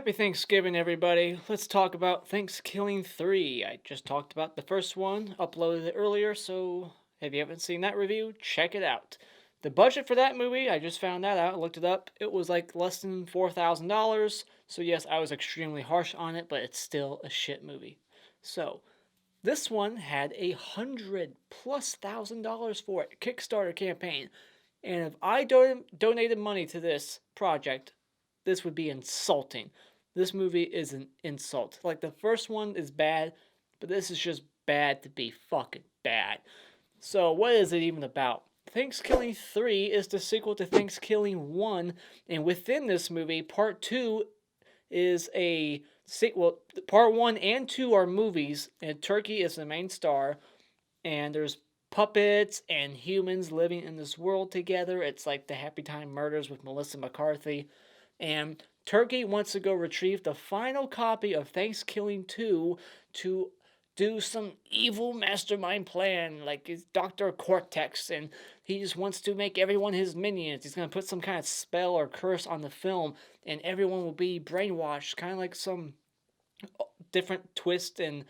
Happy Thanksgiving, everybody. Let's talk about ThanksKilling 3. I just talked about the first one, uploaded it earlier, so if you haven't seen that review, check it out. The budget for that movie, I just found that out, looked it up, it was like less than $4,000. So yes, I was extremely harsh on it, but it's still a shit movie. So, this one had $100,000+ for it, Kickstarter campaign. And if I donated money to this project, this would be insulting. This movie is an insult. Like, the first one is bad, but this is just bad to be fucking bad. So, what is it even about? ThanksKilling 3 is the sequel to ThanksKilling 1, and within this movie, Part 2 is a sequel. Part 1 and 2 are movies, and Turkey is the main star, and there's puppets and humans living in this world together. It's like the Happy Time Murders with Melissa McCarthy. And Turkey wants to go retrieve the final copy of ThanksKilling 2 to do some evil mastermind plan, like it's Dr. Cortex, and he just wants to make everyone his minions. He's going to put some kind of spell or curse on the film, and everyone will be brainwashed, kind of like some different twist and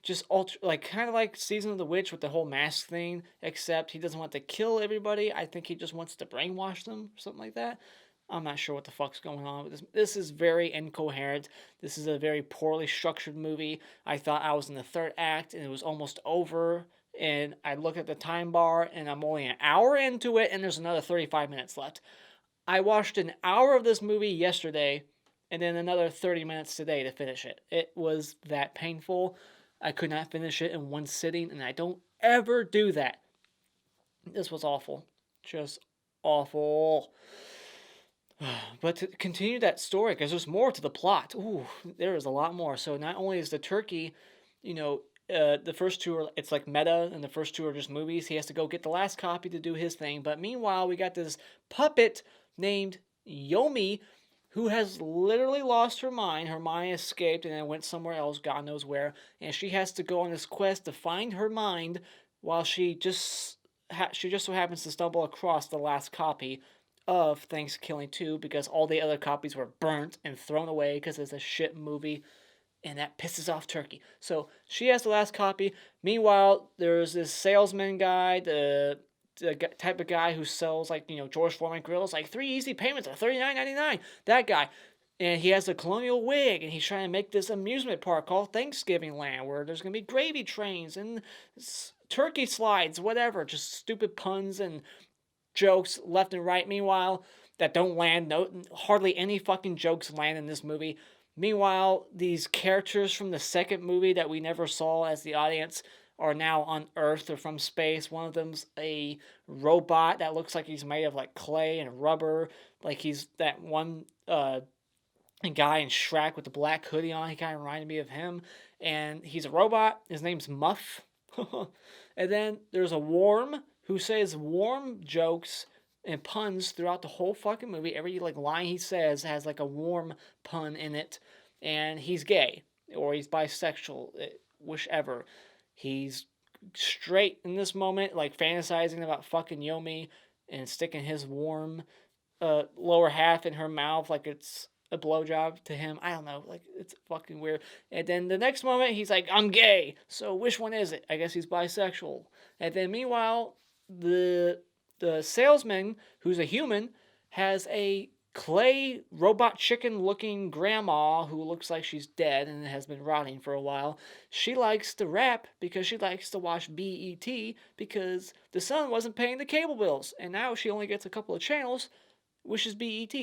just like kind of like Season of the Witch with the whole mask thing, except he doesn't want to kill everybody. I think he just wants to brainwash them, something like that. I'm not sure what the fuck's going on with this. This is very incoherent. This is a very poorly structured movie. I thought I was in the third act and it was almost over. And I looked at the time bar and I'm only an hour into it and there's another 35 minutes left. I watched an hour of this movie yesterday and then another 30 minutes today to finish it. It was that painful. I could not finish it in one sitting, and I don't ever do that. This was awful. Just awful. But to continue that story, because there's more to the plot. Ooh, there is a lot more. So not only is the turkey, the first two are, it's like meta, and the first two are just movies. He has to go get the last copy to do his thing. But meanwhile, we got this puppet named Yomi, who has literally lost her mind. Her mind escaped and then went somewhere else, God knows where. And she has to go on this quest to find her mind while she just so happens to stumble across the last copy of ThanksKilling 2 because all the other copies were burnt and thrown away because it's a shit movie. And that pisses off Turkey. So she has the last copy. Meanwhile, there's this salesman guy, the type of guy who sells like George Foreman grills, like 3 easy payments of $39.99. That guy, and he has a colonial wig, and he's trying to make this amusement park called Thanksgiving Land, where there's gonna be gravy trains and turkey slides, whatever, just stupid puns and jokes left and right. Meanwhile, that don't land. No, hardly any fucking jokes land in this movie. Meanwhile, these characters from the second movie that we never saw as the audience are now on Earth or from space. One of them's a robot that looks like he's made of like clay and rubber. Like he's that one guy in Shrek with the black hoodie on. He kind of reminded me of him. And he's a robot. His name's Muff. And then there's a worm who says warm jokes and puns throughout the whole fucking movie. Every like line he says has like a warm pun in it. And he's gay or he's bisexual, whichever. He's straight in this moment, like fantasizing about fucking Yomi and sticking his warm lower half in her mouth like it's a blowjob to him. I don't know, like it's fucking weird. And then the next moment he's like, I'm gay. So which one is it? I guess he's bisexual. And then meanwhile, the salesman, who's a human, has a clay robot chicken looking grandma who looks like she's dead and has been rotting for a while. She likes to rap because she likes to watch BET because the son wasn't paying the cable bills and now she only gets a couple of channels, which is BET.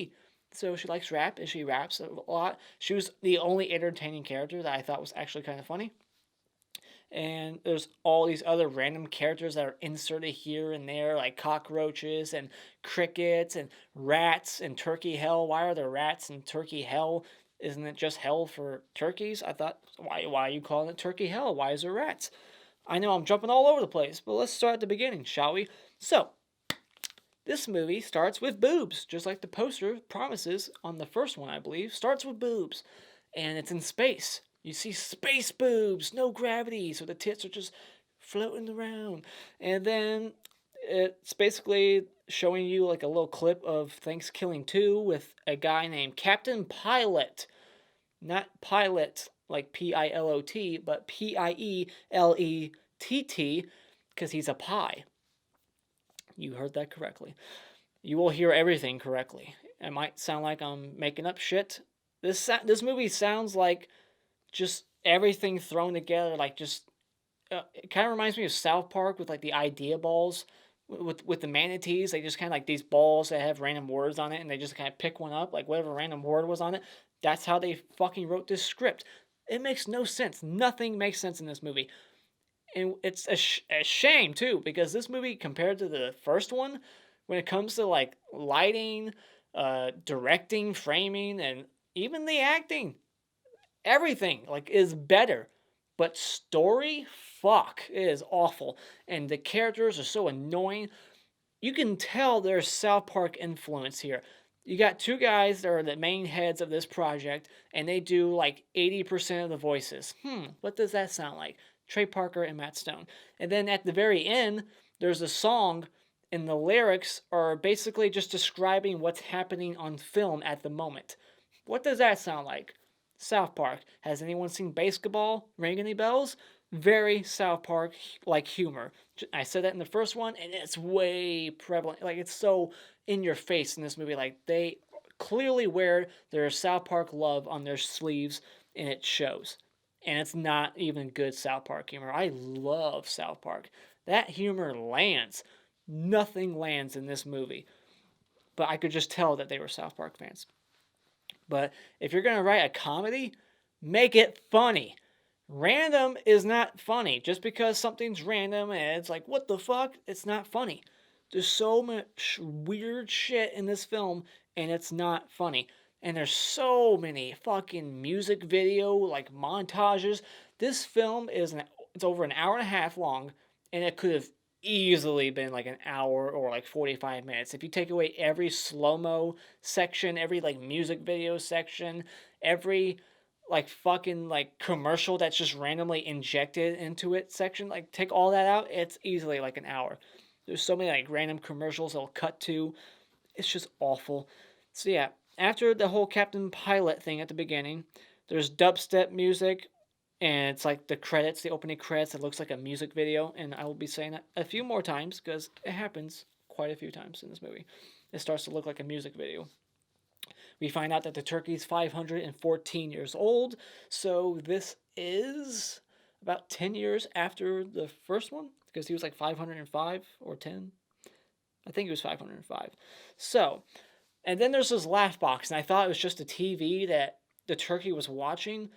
So she likes rap and she raps a lot. She was the only entertaining character that I thought was actually kind of funny. And there's all these other random characters that are inserted here and there, like cockroaches and crickets and rats and turkey hell. Why are there rats in turkey hell? Isn't it just hell for turkeys? I thought, why are you calling it turkey hell? Why is there rats? I know I'm jumping all over the place, but let's start at the beginning, shall we? So, this movie starts with boobs, just like the poster promises on the first one, I believe. Starts with boobs, and it's in space. You see space boobs, no gravity, so the tits are just floating around. And then it's basically showing you like a little clip of ThanksKilling 2 with a guy named Captain Pilot. not pilot like Pilot, but Pielett, because he's a pie. You heard that correctly. You will hear everything correctly. It might sound like I'm making up shit. This movie sounds like just everything thrown together, like just it kind of reminds me of South Park with like the idea balls with the manatees. They just kind of like these balls that have random words on it, and they just kind of pick one up, like whatever random word was on it. That's how they fucking wrote this script. It makes no sense. Nothing makes sense in this movie. And it's a shame too, because this movie compared to the first one, when it comes to like lighting, directing, framing, and even the acting, everything like is better. But story, fuck, it is awful, and the characters are so annoying. You can tell there's South Park influence here. You got two guys that are the main heads of this project, and they do like 80% of the voices. What does that sound like? Trey Parker and Matt Stone. And then at the very end, there's a song, and the lyrics are basically just describing what's happening on film at the moment. What does that sound like? South Park. Has anyone seen Basketball? Ring any bells? Very South Park like humor. I said that in the first one, and it's way prevalent. Like it's so in your face in this movie. Like they clearly wear their South Park love on their sleeves, and it shows. And it's not even good South Park humor. I love South Park. That humor lands. Nothing lands in this movie. But I could just tell that they were South Park fans. But if you're going to write a comedy, make it funny. Random is not funny. Just because something's random and it's like, what the fuck? It's not funny. There's so much weird shit in this film and it's not funny. And there's so many fucking music video like montages. This film it's over an hour and a half long, and it could have easily been like an hour or like 45 minutes. If you take away every slow-mo section, every like music video section, every like fucking like commercial that's just randomly injected into it section, like take all that out, it's easily like an hour. There's so many like random commercials they'll cut to. It's just awful. So yeah, after the whole Captain Pilot thing at the beginning, there's dubstep music, and it's like the credits, the opening credits. It looks like a music video, and I will be saying that a few more times because it happens quite a few times in this movie. It starts to look like a music video. We find out that the turkey's 514 years old, so this is about 10 years after the first one, because he was like 505 or 10. I think it was 505. So, and then there's this laugh box, and I thought it was just a TV that the turkey was watching,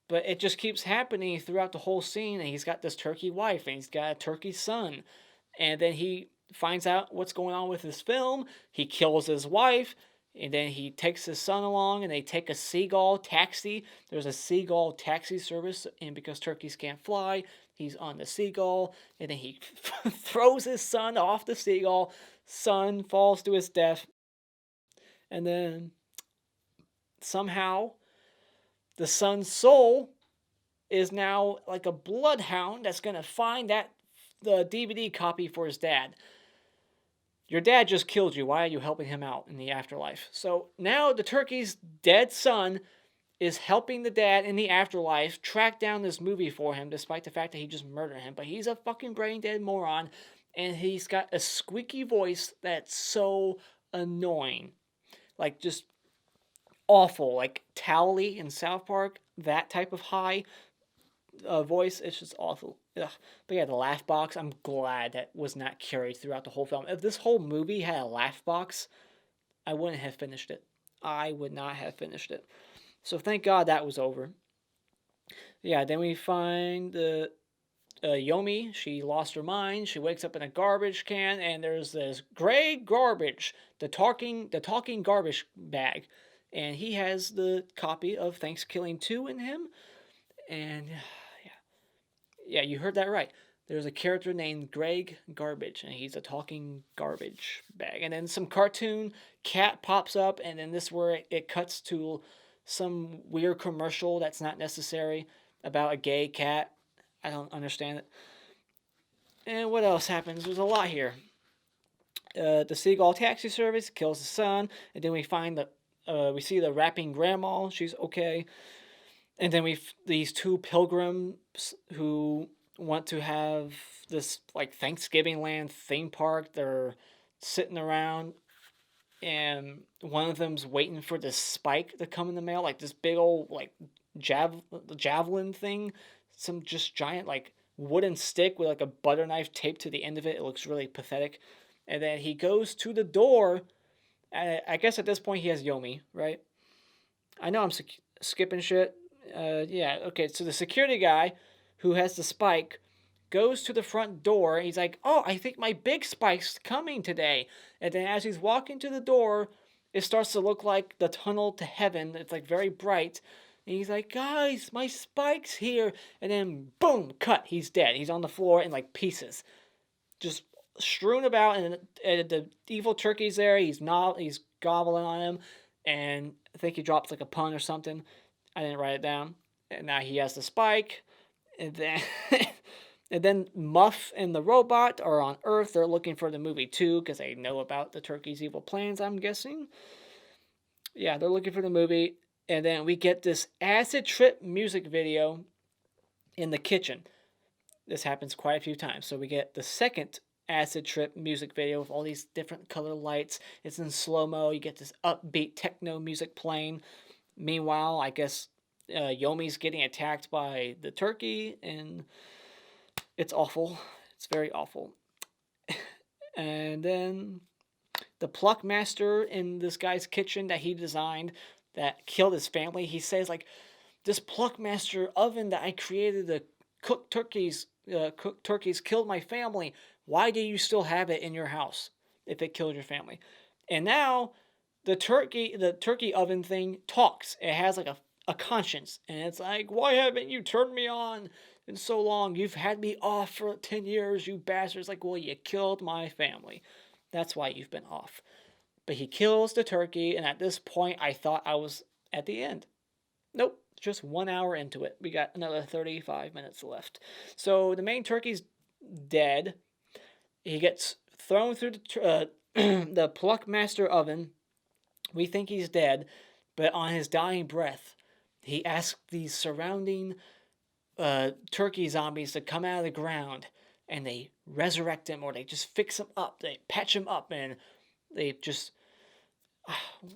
but it just keeps happening throughout the whole scene, and he's got this turkey wife, and he's got a turkey son, and then he finds out what's going on with his film, he kills his wife, and then he takes his son along, and they take a seagull taxi. There's a seagull taxi service, and because turkeys can't fly, he's on the seagull, and then he throws his son off the seagull, son falls to his death, and then somehow the son's soul is now like a bloodhound that's going to find the DVD copy for his dad. Your dad just killed you. Why are you helping him out in the afterlife? So now the turkey's dead son is helping the dad in the afterlife track down this movie for him, despite the fact that he just murdered him. But he's a fucking brain dead moron, and he's got a squeaky voice that's so annoying. Like, just awful. Like, Towley in South Park, that type of high voice, it's just awful. Ugh. But yeah, the laugh box, I'm glad that was not carried throughout the whole film. If this whole movie had a laugh box, I wouldn't have finished it. I would not have finished it. So thank God that was over. Yeah, then we find the Yomi. She lost her mind. She wakes up in a garbage can, and there's this gray garbage, the talking garbage bag, and he has the copy of ThanksKilling 2 in him, and yeah, you heard that right. There's a character named Greg Garbage, and he's a talking garbage bag. And then some cartoon cat pops up, and then this where it cuts to some weird commercial that's not necessary about a gay cat. I don't understand it. And what else happens? There's a lot here. The seagull taxi service kills the son, and then we find we see the rapping grandma. She's okay. And then these two pilgrims who want to have this like Thanksgiving land theme park. They're sitting around, and one of them's waiting for this spike to come in the mail, like this big old like javelin thing, some just giant like wooden stick with like a butter knife taped to the end of it. It looks really pathetic. And then he goes to the door. I guess at this point he has Yomi, right? I know I'm skipping shit. Yeah, okay. So the security guy who has the spike goes to the front door. He's like, "Oh, I think my big spike's coming today." And then as he's walking to the door, it starts to look like the tunnel to heaven. It's like very bright. And he's like, "Guys, my spike's here." And then boom, cut. He's dead. He's on the floor in like pieces, just strewn about. And the evil turkey's there. He's gobbling on him, and I think he drops like a pun or something. I didn't write it down. And now he has the spike, and then and then Muff and the robot are on Earth. They're looking for the movie too because they know about the turkey's evil plans, I'm guessing. Yeah, they're looking for the movie, and then we get this acid trip music video in the kitchen. This happens quite a few times. So we get the second acid trip music video with all these different color lights. It's in slow mo. You get this upbeat techno music playing. Meanwhile, I guess Yomi's getting attacked by the turkey, and it's awful. It's very awful. And then the pluck master in this guy's kitchen that he designed that killed his family, he says like, this pluck master oven that I created to cook turkeys killed my family. Why do you still have it in your house if it killed your family? And now the turkey oven thing talks. It has like a conscience, and it's like, why haven't you turned me on in so long? You've had me off for 10 years, you bastards. Like, well, you killed my family. That's why you've been off. But he kills the turkey, and at this point, I thought I was at the end. Nope, just 1 hour into it. We got another 35 minutes left. So the main turkey's dead. He gets thrown through the pluck master oven. We think he's dead, but on his dying breath, he asks these surrounding turkey zombies to come out of the ground, and they resurrect him, or they just fix him up. They patch him up, and they just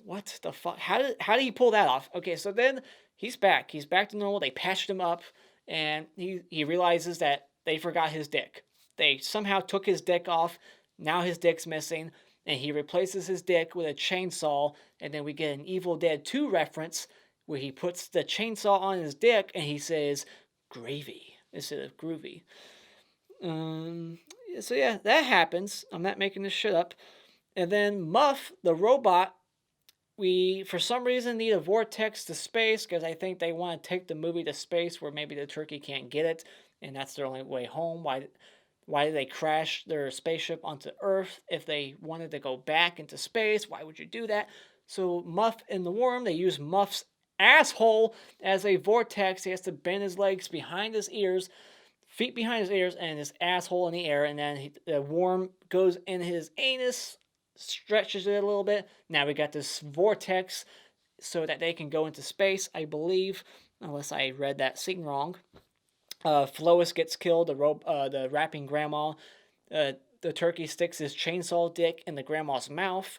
what the fuck? How did he pull that off? Okay, so then he's back. He's back to normal. They patched him up, and he realizes that they forgot his dick. They somehow took his dick off. Now his dick's missing, and he replaces his dick with a chainsaw. And then we get an Evil Dead 2 reference where he puts the chainsaw on his dick and he says gravy instead of groovy. So yeah, that happens. I'm not making this shit up. And then Muff, the robot, we for some reason need a vortex to space because I think they want to take the movie to space where maybe the turkey can't get it, and that's their only way home. Why did they crash their spaceship onto Earth if they wanted to go back into space? Why would you do that? So Muff in the worm, they use Muff's asshole as a vortex. He has to bend his legs behind his ears, feet behind his ears, and his asshole in the air, and then the worm goes in his anus, stretches it a little bit. Now we got this vortex so that they can go into space, I believe, unless I read that scene wrong. Flois gets killed, the rapping grandma. The turkey sticks his chainsaw dick in the grandma's mouth,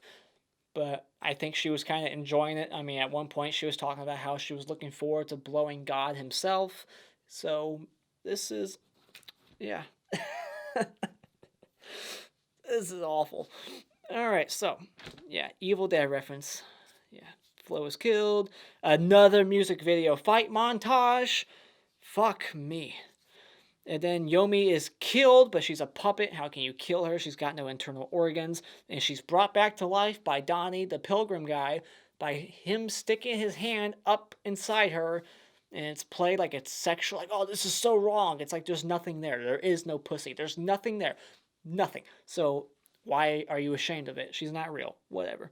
but I think she was kind of enjoying it. I mean, at one point she was talking about how she was looking forward to blowing God himself. So this is, yeah. This is awful. Alright, so, yeah, Evil Dead reference. Yeah, Flo was killed. Another music video fight montage. Fuck me. And then Yomi is killed, but she's a puppet. How can you kill her? She's got no internal organs. And she's brought back to life by Donnie, the pilgrim guy, by him sticking his hand up inside her. And it's played like it's sexual. Like, oh, this is so wrong. It's like there's nothing there. There is no pussy. There's nothing there. Nothing. So why are you ashamed of it? She's not real. Whatever.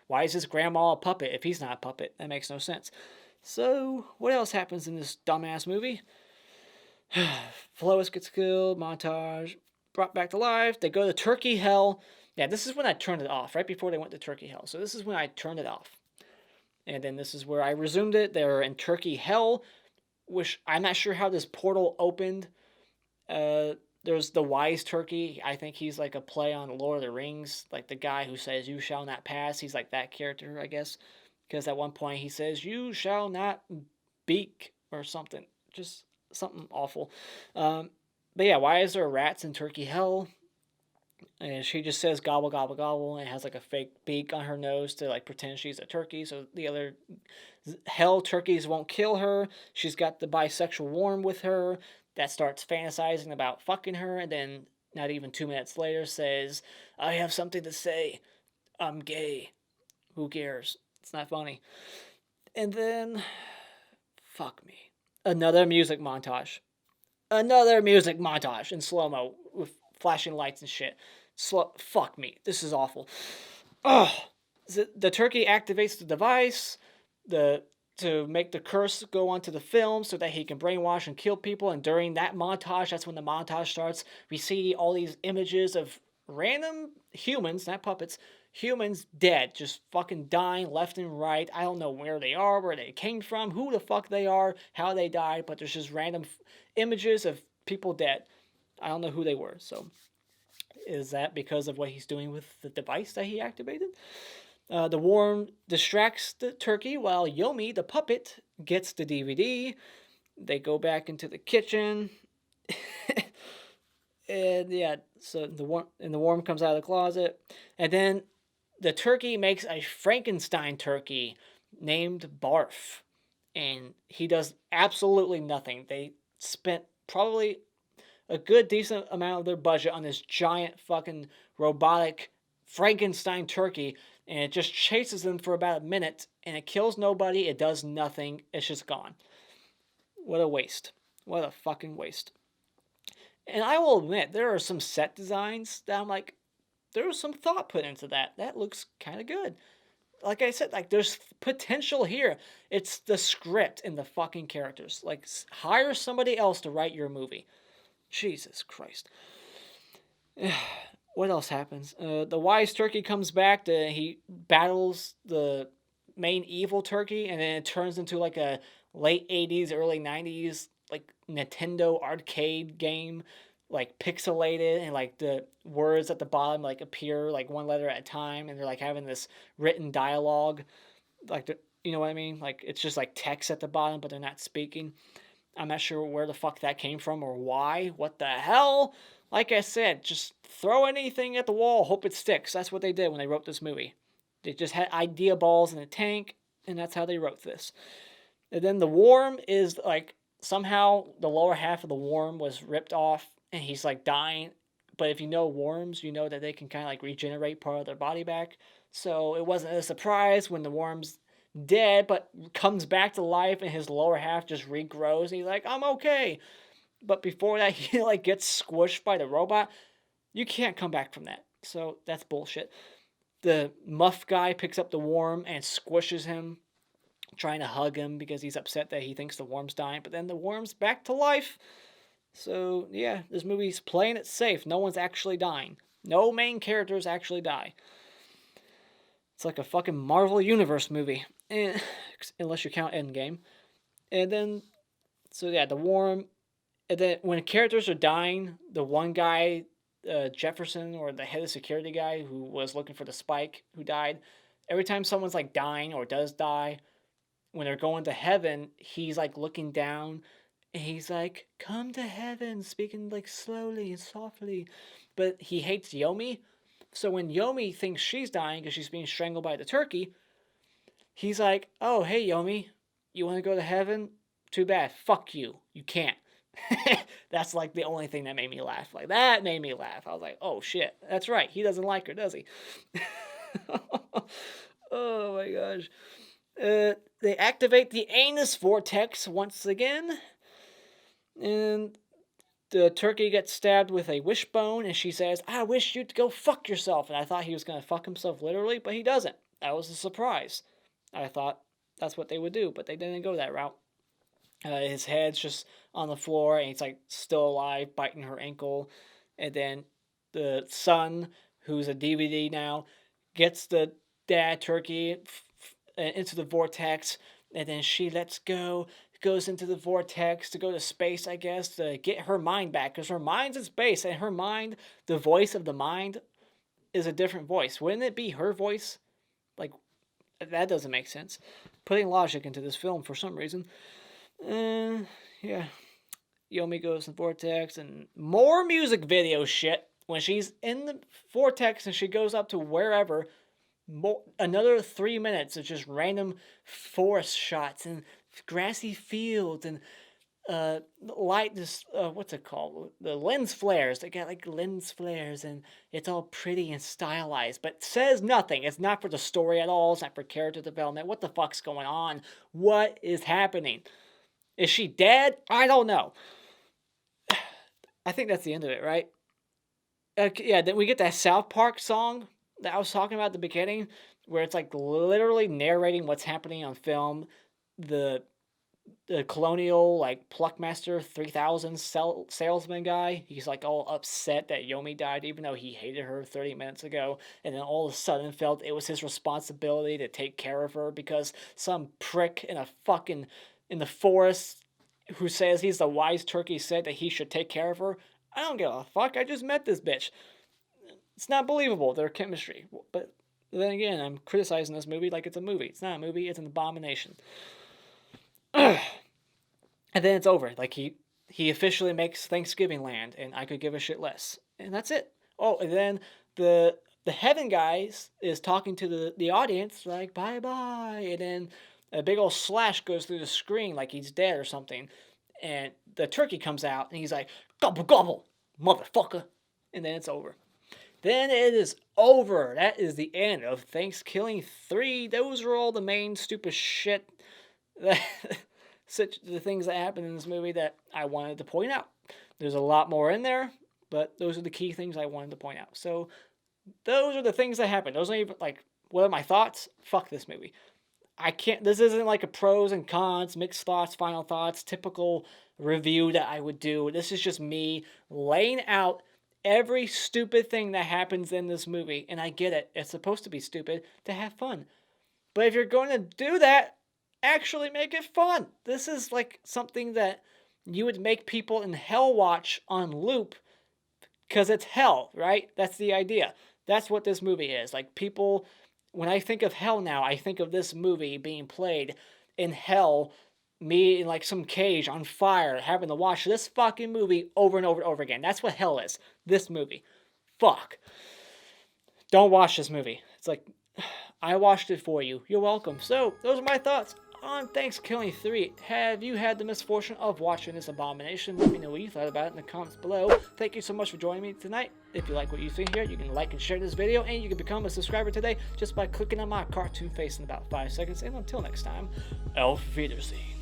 Why is his grandma a puppet if he's not a puppet? That makes no sense. So, what else happens in this dumbass movie? Flois gets killed, montage, brought back to life. They go to Turkey Hell. Yeah, this is when I turned it off, right before they went to Turkey Hell. So this is when I turned it off. And then this is where I resumed it. They're in Turkey Hell, which I'm not sure how this portal opened. There's the wise turkey. I think he's like a play on Lord of the Rings, like the guy who says "You shall not pass." He's like that character, I guess, because at one point he says "You shall not beak" or something, just something awful. But yeah, why is there rats in Turkey Hell? And she just says gobble gobble gobble and has like a fake beak on her nose to like pretend she's a turkey, so the other hell turkeys won't kill her. She's got the bisexual worm with her that starts fantasizing about fucking her, and then not even 2 minutes later says, "I have something to say. I'm gay. Who cares?" It's not funny. And then, fuck me, another music montage. Another music montage in slow mo with flashing lights and shit. Fuck me. This is awful. Ugh. The turkey activates the device the to make the curse go onto the film so that he can brainwash and kill people. And during that montage, that's when the montage starts. We see all these images of random humans, not puppets, humans dead, just fucking dying left and right. I don't know where they are, where they came from, who the fuck they are, how they died, but there's just random images of people dead. I don't know who they were. So is that because of what he's doing with the device that he activated? The worm distracts the turkey while Yomi, the puppet, gets the DVD. They go back into the kitchen. And yeah, so the worm comes out of the closet. And then the turkey makes a Frankenstein turkey named Barf. And he does absolutely nothing. They spent probably a good decent amount of their budget on this giant fucking robotic Frankenstein turkey, and it just chases them for about a minute, and it kills nobody, it does nothing, it's just gone. What a waste. What a fucking waste. And I will admit, there are some set designs that I'm like, there was some thought put into that. That looks kind of good. Like I said, like there's potential here. It's the script and the fucking characters. Like hire somebody else to write your movie. Jesus Christ. What else happens? The wise turkey comes back. He battles the main evil turkey, and then it turns into like a late 80s, early 90s, like Nintendo arcade game, like pixelated, and like the words at the bottom like appear like one letter at a time, and they're like having this written dialogue, like you know what I mean? Like it's just like text at the bottom, but they're not speaking. I'm not sure where the fuck that came from or why. What the hell? Like I said, just throw anything at the wall, hope it sticks. That's what they did when they wrote this movie. They just had idea balls in a tank, and that's how they wrote this. And then the worm is like somehow the lower half of the worm was ripped off, and he's like dying. But if you know worms, you know that they can kind of like regenerate part of their body back. So it wasn't a surprise when the worm's dead, but comes back to life, and his lower half just regrows, and he's like, "I'm okay." But before that, he like gets squished by the robot. You can't come back from that. So that's bullshit. The muff guy picks up the worm and squishes him, trying to hug him because he's upset that he thinks the worm's dying. But then the worm's back to life. So yeah, this movie's playing it safe. No one's actually dying. No main characters actually die. It's like a fucking Marvel Universe movie, and, unless you count Endgame. And then, so yeah, the worm. And then when characters are dying, the one guy, Jefferson, or the head of security guy who was looking for the spike, who died, every time someone's like dying or does die, when they're going to heaven, he's like looking down, and he's like, "Come to heaven," speaking like slowly and softly. But he hates Yomi. So when Yomi thinks she's dying because she's being strangled by the turkey, he's like, "Oh, hey, Yomi, you want to go to heaven? Too bad. Fuck you. You can't." That's like the only thing that made me laugh. Like that made me laugh. I was like, "Oh shit, that's right. He doesn't like her, does he?" Oh my gosh. They activate the anus vortex once again, and the turkey gets stabbed with a wishbone, and she says, "I wish you'd go fuck yourself." And I thought he was gonna fuck himself literally, but he doesn't. That was a surprise. I thought that's what they would do, but they didn't go that route. His head's just on the floor, and he's like still alive, biting her ankle. And then the son, who's a DVD now, gets the dad turkey into the vortex, and then she lets go, goes into the vortex to go to space, I guess, to get her mind back, because her mind's in space, and her mind, the voice of the mind, is a different voice. Wouldn't it be her voice? Like, that doesn't make sense. Putting logic into this film for some reason. Yeah. Yomi goes in the vortex, and more music video shit. When she's in the vortex and she goes up to wherever, another 3 minutes of just random forest shots and grassy fields and light, what's it called? The lens flares. They got like lens flares, and it's all pretty and stylized, but says nothing. It's not for the story at all. It's not for character development. What the fuck's going on? What is happening? Is she dead? I don't know. I think that's the end of it, right? Yeah, then we get that South Park song that I was talking about at the beginning, where it's like literally narrating what's happening on film. The colonial, like, Pluckmaster 3000 salesman guy, he's like all upset that Yomi died, even though he hated her 30 minutes ago, and then all of a sudden felt it was his responsibility to take care of her because some prick in the forest who says he's the wise turkey said that he should take care of her. I don't give a fuck. I just met this bitch. It's not believable, their chemistry. But then again, I'm criticizing this movie like it's a movie. It's not a movie. It's an abomination. And then it's over. Like, he officially makes Thanksgiving land, and I could give a shit less. And that's it. Oh, and then the heaven guy is talking to the audience, like, bye-bye. And then a big old slash goes through the screen like he's dead or something. And the turkey comes out, and he's like, gobble, gobble, motherfucker. And then it's over. Then it is over. That is the end of ThanksKilling 3. Those are all the main stupid shit, the things that happened in this movie that I wanted to point out. There's a lot more in there, but those are the key things I wanted to point out. So those are the things that happened. Those aren't even, like, what are my thoughts? Fuck this movie. This isn't like a pros and cons, mixed thoughts, final thoughts, typical review that I would do. This is just me laying out every stupid thing that happens in this movie. And I get it. It's supposed to be stupid to have fun. But if you're going to do that, actually make it fun. This is like something that you would make people in hell watch on loop because it's hell, right? That's the idea. That's what this movie is. Like, people, when I think of hell now, I think of this movie being played in hell, me in like some cage on fire, having to watch this fucking movie over and over and over again. That's what hell is. This movie. Fuck. Don't watch this movie. It's like, I watched it for you. You're welcome. So, those are my thoughts on ThanksKilling 3. Have you had the misfortune of watching this abomination? Let me know what you thought about it in the comments below. Thank you so much for joining me tonight. If you like what you see here, you can like and share this video, and you can become a subscriber today just by clicking on my cartoon face in about 5 seconds. And until next time, auf Wiedersehen.